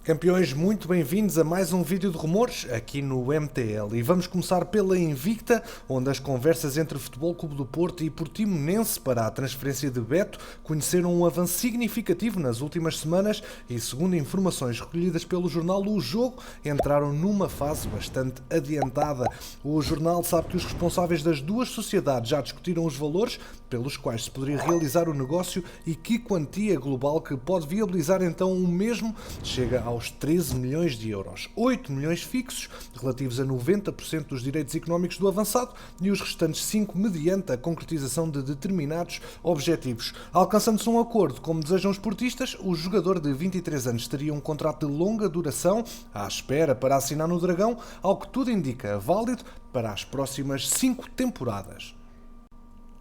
Campeões, muito bem-vindos a mais um vídeo de rumores aqui no MTL e vamos começar pela Invicta, onde as conversas entre Futebol Clube do Porto e Portimonense para a transferência de Beto conheceram um avanço significativo nas últimas semanas e, segundo informações recolhidas pelo jornal O Jogo, entraram numa fase bastante adiantada. O jornal sabe que os responsáveis das duas sociedades já discutiram os valores pelos quais se poderia realizar o negócio e que quantia global que pode viabilizar então o mesmo chega aos 13 milhões de euros. 8 milhões fixos, relativos a 90% dos direitos económicos do avançado e os restantes 5 mediante a concretização de determinados objetivos. Alcançando-se um acordo, como desejam os portistas, o jogador de 23 anos teria um contrato de longa duração à espera para assinar no Dragão, ao que tudo indica válido para as próximas 5 temporadas.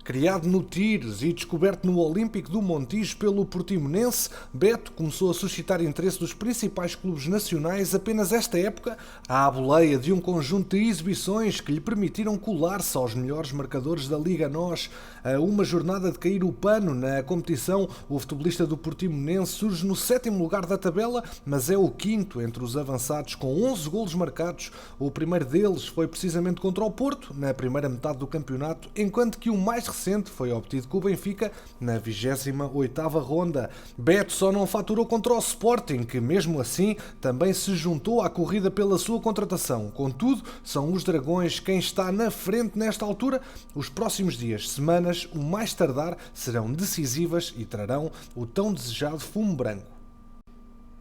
Criado no Tires e descoberto no Olímpico do Montijo pelo Portimonense, Beto começou a suscitar interesse dos principais clubes nacionais apenas esta época, à boleia de um conjunto de exibições que lhe permitiram colar-se aos melhores marcadores da Liga NOS. A uma jornada de cair o pano na competição, o futebolista do Portimonense surge no 7º lugar da tabela, mas é o 5º entre os avançados com 11 golos marcados. O primeiro deles foi precisamente contra o Porto, na primeira metade do campeonato, enquanto que o mais recente foi obtido com o Benfica na 28ª ronda. Beto só não faturou contra o Sporting, que mesmo assim também se juntou à corrida pela sua contratação. Contudo, são os Dragões quem está na frente nesta altura. Os próximos dias, semanas, o mais tardar, serão decisivas e trarão o tão desejado fumo branco.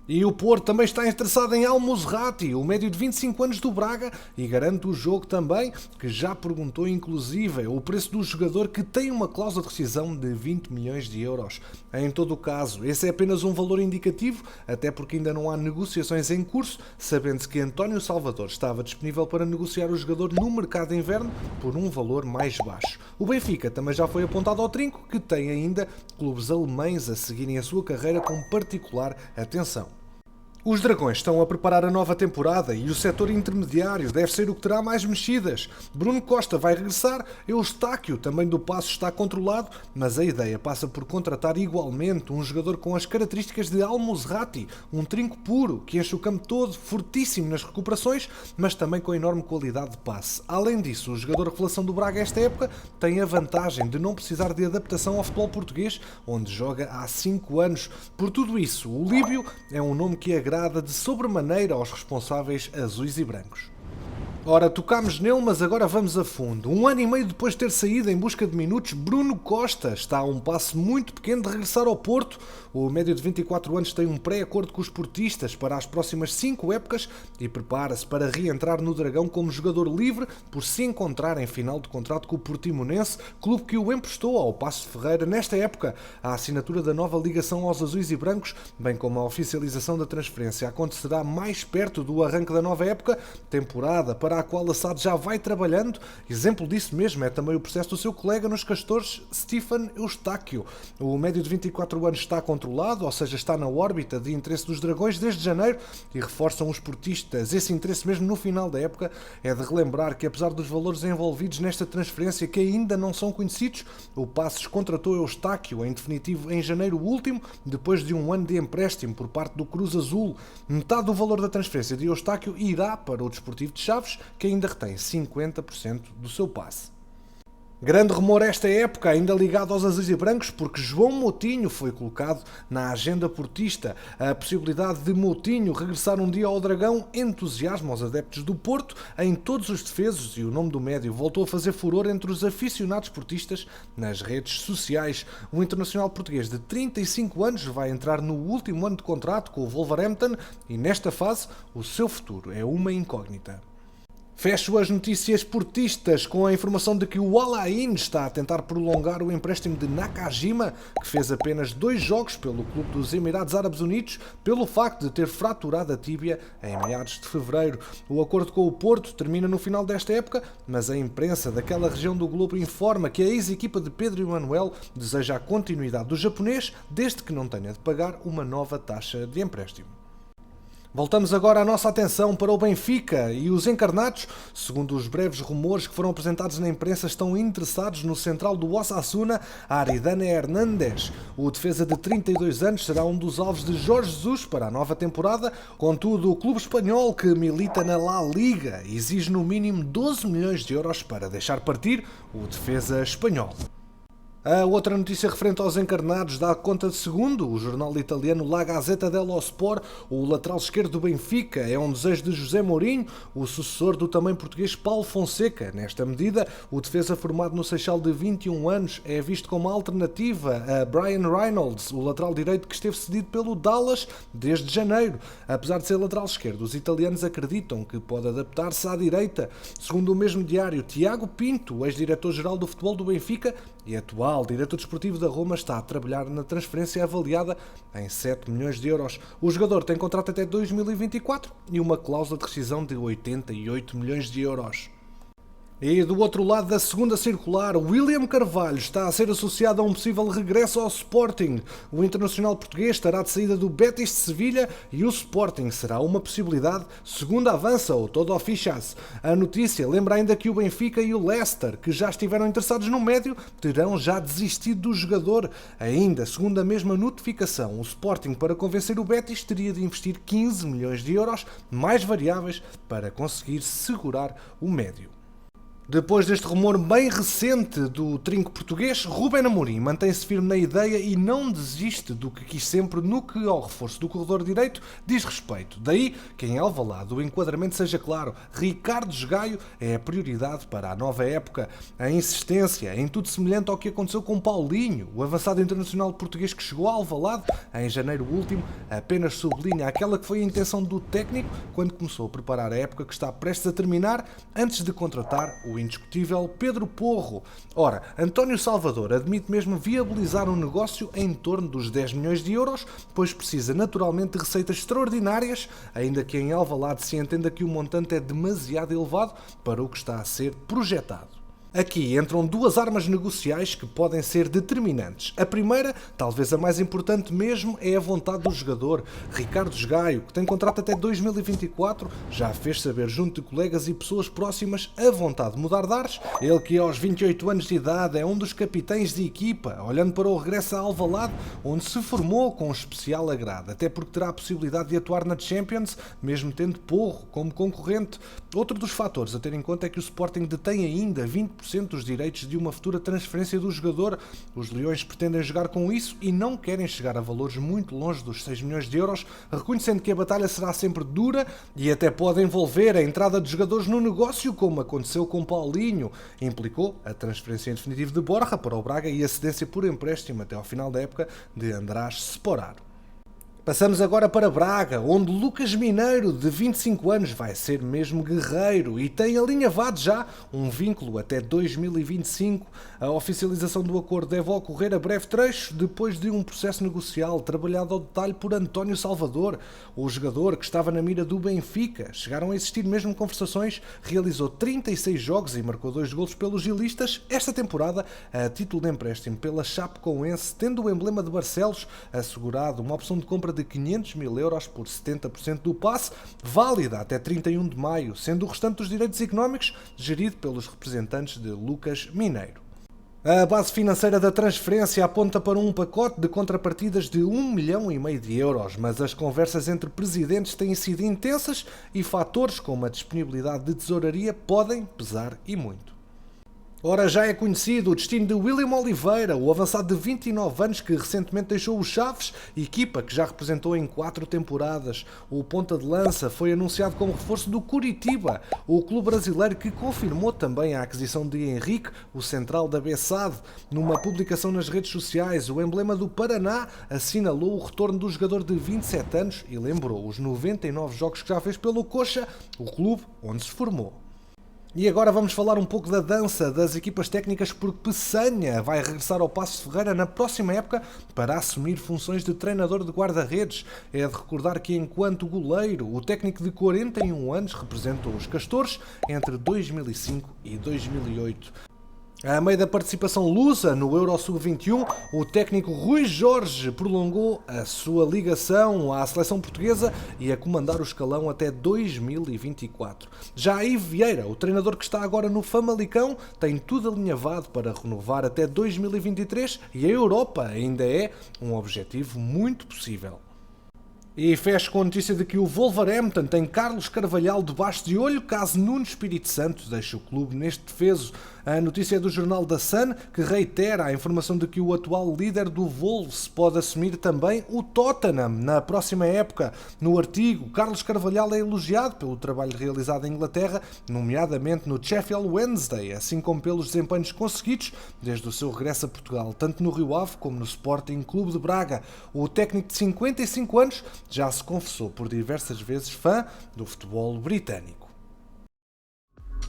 E o Porto também está interessado em Al-Musrati, o médio de 25 anos do Braga, e garante o jogo também, que já perguntou inclusive o preço do jogador, que tem uma cláusula de rescisão de 20 milhões de euros. Em todo o caso, esse é apenas um valor indicativo, até porque ainda não há negociações em curso, sabendo-se que António Salvador estava disponível para negociar o jogador no mercado de inverno por um valor mais baixo. O Benfica também já foi apontado ao trinco, que tem ainda clubes alemães a seguirem a sua carreira com particular atenção. Os Dragões estão a preparar a nova temporada e o setor intermediário deve ser o que terá mais mexidas. Bruno Costa vai regressar, Eustáquio, também do Paço, está controlado, mas a ideia passa por contratar igualmente um jogador com as características de Al-Musrati, um trinco puro, que enche o campo todo, fortíssimo nas recuperações, mas também com enorme qualidade de passe. Além disso, o jogador revelação do Braga esta época tem a vantagem de não precisar de adaptação ao futebol português, onde joga há 5 anos. Por tudo isso, o Líbio é um nome que agrada de sobremaneira aos responsáveis azuis e brancos. Ora, tocámos nele, mas agora vamos a fundo. 1 ano e meio depois de ter saído em busca de minutos, Bruno Costa está a um passo muito pequeno de regressar ao Porto. O médio de 24 anos tem um pré-acordo com os portistas para as próximas 5 épocas e prepara-se para reentrar no Dragão como jogador livre por se encontrar em final de contrato com o Portimonense, clube que o emprestou ao Paços de Ferreira nesta época. A assinatura da nova ligação aos azuis e brancos, bem como a oficialização da transferência, acontecerá mais perto do arranque da nova época, temporada para a qual a SAD já vai trabalhando. Exemplo disso mesmo é também o processo do seu colega nos Castores, Stefan Eustáquio. O médio de 24 anos está controlado, ou seja, está na órbita de interesse dos Dragões desde janeiro e reforçam os portistas esse interesse mesmo no final da época. É de relembrar que, apesar dos valores envolvidos nesta transferência que ainda não são conhecidos, o Paços contratou Eustáquio em definitivo em janeiro último, depois de um ano de empréstimo por parte do Cruz Azul. Metade do valor da transferência de Eustáquio irá para o Desportivo de Chaves, que ainda retém 50% do seu passe. Grande rumor esta época, ainda ligado aos azuis e brancos, porque João Moutinho foi colocado na agenda portista. A possibilidade de Moutinho regressar um dia ao Dragão entusiasma os adeptos do Porto em todos os defesos e o nome do médio voltou a fazer furor entre os aficionados portistas nas redes sociais. O internacional português de 35 anos vai entrar no último ano de contrato com o Wolverhampton e nesta fase o seu futuro é uma incógnita. Fecho as notícias portistas com a informação de que o Al Ain está a tentar prolongar o empréstimo de Nakajima, que fez apenas 2 jogos pelo clube dos Emirados Árabes Unidos, pelo facto de ter fraturado a tíbia em meados de fevereiro. O acordo com o Porto termina no final desta época, mas a imprensa daquela região do globo informa que a ex-equipa de Pedro Emanuel deseja a continuidade do japonês, desde que não tenha de pagar uma nova taxa de empréstimo. Voltamos agora a nossa atenção para o Benfica e os encarnados, segundo os breves rumores que foram apresentados na imprensa, estão interessados no central do Osasuna, Aridane Hernández. O defesa de 32 anos será um dos alvos de Jorge Jesus para a nova temporada, contudo o clube espanhol que milita na La Liga exige no mínimo 12 milhões de euros para deixar partir o defesa espanhol. A outra notícia referente aos encarnados dá conta de segundo o jornal italiano La Gazzetta dello Sport. O lateral esquerdo do Benfica é um desejo de José Mourinho, o sucessor do também português Paulo Fonseca. Nesta medida, o defesa formado no Seixal de 21 anos é visto como alternativa a Brian Reynolds, o lateral direito que esteve cedido pelo Dallas desde janeiro. Apesar de ser lateral esquerdo, os italianos acreditam que pode adaptar-se à direita. Segundo o mesmo diário, Tiago Pinto, ex-diretor-geral do futebol do Benfica e atual diretor desportivo da Roma, está a trabalhar na transferência avaliada em 7 milhões de euros. O jogador tem contrato até 2024 e uma cláusula de rescisão de 88 milhões de euros. E do outro lado da segunda circular, William Carvalho está a ser associado a um possível regresso ao Sporting. O internacional português estará de saída do Betis de Sevilha e o Sporting será uma possibilidade, segundo avança o Todo Oficias. A notícia lembra ainda que o Benfica e o Leicester, que já estiveram interessados no médio, terão já desistido do jogador. Ainda, segundo a mesma notificação, o Sporting, para convencer o Betis, teria de investir 15 milhões de euros, mais variáveis, para conseguir segurar o médio. Depois deste rumor bem recente do trinco português, Ruben Amorim mantém-se firme na ideia e não desiste do que quis sempre no que ao reforço do corredor direito diz respeito. Daí que em Alvalade o enquadramento seja claro. Ricardo Gaio é a prioridade para a nova época. A insistência em tudo semelhante ao que aconteceu com Paulinho, o avançado internacional português que chegou a Alvalade em janeiro último, apenas sublinha aquela que foi a intenção do técnico quando começou a preparar a época que está prestes a terminar, antes de contratar o indiscutível Pedro Porro. Ora, António Salvador admite mesmo viabilizar um negócio em torno dos 10 milhões de euros, pois precisa naturalmente de receitas extraordinárias, ainda que em Alvalade se entenda que o montante é demasiado elevado para o que está a ser projetado. Aqui entram duas armas negociais que podem ser determinantes. A primeira, talvez a mais importante mesmo, é a vontade do jogador. Ricardo Gaio, que tem contrato até 2024, já fez saber junto de colegas e pessoas próximas a vontade de mudar de ares. Ele que aos 28 anos de idade é um dos capitães de equipa, olhando para o regresso a Alvalade, onde se formou com um especial agrado, até porque terá a possibilidade de atuar na Champions, mesmo tendo Porro como concorrente. Outro dos fatores a ter em conta é que o Sporting detém ainda 20% dos direitos de uma futura transferência do jogador. Os Leões pretendem jogar com isso e não querem chegar a valores muito longe dos 6 milhões de euros, reconhecendo que a batalha será sempre dura e até pode envolver a entrada de jogadores no negócio, como aconteceu com Paulinho. Implicou a transferência em definitivo de Borja para o Braga e a cedência por empréstimo até ao final da época de András Sporar. Passamos agora para Braga, onde Lucas Mineiro, de 25 anos, vai ser mesmo guerreiro e tem alinhavado já um vínculo até 2025. A oficialização do acordo deve ocorrer a breve trecho, depois de um processo negocial trabalhado ao detalhe por António Salvador. O jogador, que estava na mira do Benfica, chegaram a existir mesmo conversações, realizou 36 jogos e marcou 2 golos pelos gilistas esta temporada, a título de empréstimo pela Chapecoense, tendo o emblema de Barcelos assegurado uma opção de compra de 500 mil euros por 70% do passe, válida até 31 de maio, sendo o restante dos direitos económicos gerido pelos representantes de Lucas Mineiro. A base financeira da transferência aponta para um pacote de contrapartidas de 1,5 milhão de euros, mas as conversas entre presidentes têm sido intensas e fatores como a disponibilidade de tesouraria podem pesar e muito. Ora, já é conhecido o destino de William Oliveira, o avançado de 29 anos que recentemente deixou o Chaves, equipa que já representou em 4 temporadas. O ponta de lança foi anunciado como reforço do Curitiba, o clube brasileiro que confirmou também a aquisição de Henrique, o central da Bessade. Numa publicação nas redes sociais, o emblema do Paraná assinalou o retorno do jogador de 27 anos e lembrou os 99 jogos que já fez pelo Coxa, o clube onde se formou. E agora vamos falar um pouco da dança das equipas técnicas, porque Peçanha vai regressar ao Paços de Ferreira na próxima época para assumir funções de treinador de guarda-redes. É de recordar que, enquanto goleiro, o técnico de 41 anos representou os Castores entre 2005 e 2008. A meio da participação lusa no Euro Sub-21, o técnico Rui Jorge prolongou a sua ligação à seleção portuguesa e a comandar o escalão até 2024. Já Aí Vieira, o treinador que está agora no Famalicão, tem tudo alinhavado para renovar até 2023 e a Europa ainda é um objetivo muito possível. E fecho com a notícia de que o Wolverhampton tem Carlos Carvalhal debaixo de olho caso Nuno Espírito Santo deixe o clube neste defeso. A notícia é do jornal da Sun, que reitera a informação de que o atual líder do Wolves pode assumir também o Tottenham na próxima época. No artigo, Carlos Carvalhal é elogiado pelo trabalho realizado em Inglaterra, nomeadamente no Sheffield Wednesday, assim como pelos desempenhos conseguidos desde o seu regresso a Portugal, tanto no Rio Ave como no Sporting Clube de Braga. O técnico de 55 anos já se confessou por diversas vezes fã do futebol britânico.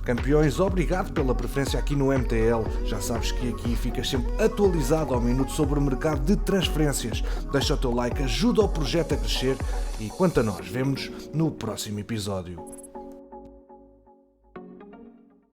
Campeões, obrigado pela preferência aqui no MTL. Já sabes que aqui ficas sempre atualizado ao minuto sobre o mercado de transferências. Deixa o teu like, ajuda o projeto a crescer e quanto a nós, vemo-nos no próximo episódio.